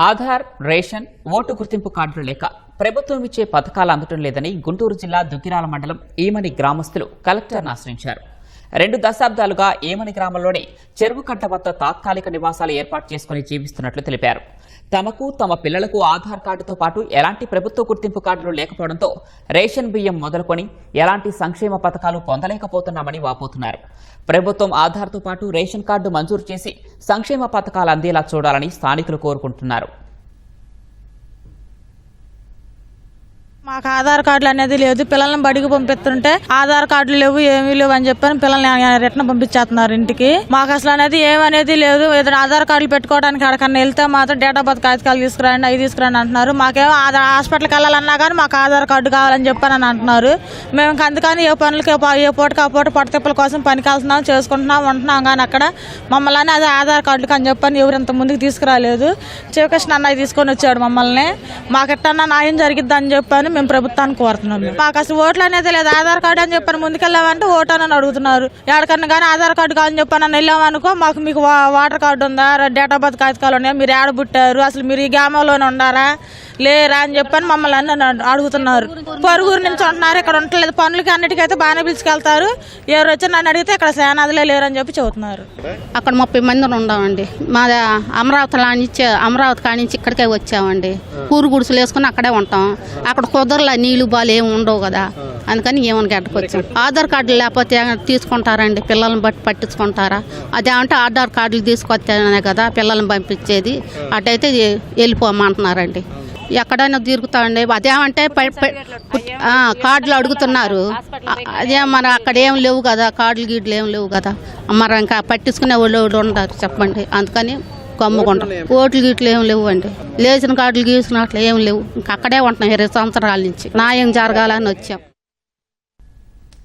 Aadhaar, ration, vote గుర్తింపు కార్డులు లేక ప్రభుత్వం ఇచ్చే పథకాలు అందటం లేదని గుంటూరు జిల్లా దుగ్గిరాల మండలం ఈమని గ్రామస్తులు కలెక్టర్ను ఆశ్రయించారు. 2 దశాబ్దాలుగా ఈమని గ్రామంలోని చెరువు కట్ట వద్ద తాత్కాలిక నివాసాలు ఏర్పాటు చేసుకుని జీవిస్తున్నట్లు తెలిపారు. తమకు తమ పిల్లలకు ఆధార్ కార్డుతో పాటు ఎలాంటి ప్రభుత్వ గుర్తింపు కార్డులు లేకపోవడంతో రేషన్ బియ్యం మొదలుకొని ఎలాంటి సంక్షేమ పథకాలు పొందలేకపోతున్నామని వాపోతున్నారు. ప్రభుత్వం ఆధార్తో పాటు రేషన్ కార్డు మంజూరు చేసి సంక్షేమ పథకాలు అందేలా చూడాలని స్థానికులు కోరుకుంటున్నారు. మాకు ఆధార్ కార్డులు అనేది లేదు. పిల్లల్ని బడికి పంపిస్తుంటే ఆధార్ కార్డులు లేవు, ఏమీ లేవు అని చెప్పని పిల్లల్ని రిటర్న్ పంపించేస్తున్నారు ఇంటికి. మాకు అసలు అనేది ఏమనేది లేదు. ఏదైనా ఆధార్ కార్డులు పెట్టుకోవడానికి ఎక్కడికన్నా వెళ్తే మాత్రం డేట్ ఆఫ్ బర్త్ కాగితాలు తీసుకురండి, అవి తీసుకురండి అంటున్నారు. మాకేమో హాస్పిటల్కి వెళ్ళాలన్నా కానీ మాకు ఆధార్ కార్డు కావాలని చెప్పని అంటున్నారు. మేము అందుకని ఏ పనులకి ఏ పూటకి ఆ పూట పొట్టతిప్పల కోసం పనికి వెళ్తున్నాం, చేసుకుంటున్నాం, ఉంటున్నాం. కానీ అక్కడ మమ్మల్ని అదే ఆధార్ కార్డులకి అని చెప్పని ఎవరు ఇంత ముందుకు తీసుకురాలేదు. శివకృష్ణ అన్నయ్య తీసుకొని వచ్చాడు మమ్మల్ని. మాకు ఎట్టన్నా న్యాయం జరిగిద్ది అని చెప్పని మేము ప్రభుత్వాన్ని కోరుతున్నాం. మాకు అసలు ఓట్లు అనేది లేదు. ఆధార్ కార్డు అని చెప్పని ముందుకెళ్ళామంటే ఓటు అని అడుగుతున్నారు. ఎక్కడికన్నా కానీ ఆధార్ కార్డు కావాలని చెప్పని వెళ్ళామనుకో మాకు మీకు వాటర్ కార్డు ఉందా, డేట్ ఆఫ్ బర్త్ కాగితాలు ఉన్నాయా, మీరు ఏడ పుట్టారు, అసలు మీరు ఈ గ్రామంలోనే ఉండారా లేరా అని చెప్పని మమ్మల్ని అడుగుతున్నారు. పొరుగురు నుంచి ఉంటున్నారు, ఇక్కడ ఉండలేదు. పనులకి అన్నిటికైతే బాగానే పిలుచుకెళ్తారు. ఎవరు వచ్చి నన్ను అడిగితే ఇక్కడ సేనాదిలే లేరని చెప్పి చెబుతున్నారు. అక్కడ 30 మంది ఉండామండి. మా అమరావతి కానించి ఇక్కడికే వచ్చామండి. కూరు గుడుసులు వేసుకుని అక్కడే ఉంటాం. అక్కడ కుదరలా, నీళ్లు బాలు ఏమి ఉండవు కదా, అందుకని ఏమని గడ్డకొచ్చాం. ఆధార్ కార్డులు లేకపోతే తీసుకుంటారండి, పిల్లల్ని బట్టి పట్టించుకుంటారా? అదేమంటే ఆధార్ కార్డులు తీసుకొచ్చానే కదా పిల్లల్ని పంపించేది, అటైతే వెళ్ళిపోమంటున్నారండి. ఎక్కడైనా తిరుగుతామండి. అదేమంటే కార్డులు అడుగుతున్నారు. అదే మరి అక్కడ ఏం లేవు కదా, కార్డులు గీడ్లు ఏం లేవు కదా, మరి ఇంకా పట్టించుకునే వాళ్ళు ఉంటారు చెప్పండి. అందుకని కమ్ముకుంటాం. ఓట్లు గీట్లు ఏం లేవు అండి, లేచిన కార్డులు గీసినట్లు ఏం లేవు. ఇంకా అక్కడే ఉంటున్నాం 20 సంవత్సరాల నుంచి. న్యాయం జరగాలని వచ్చాం.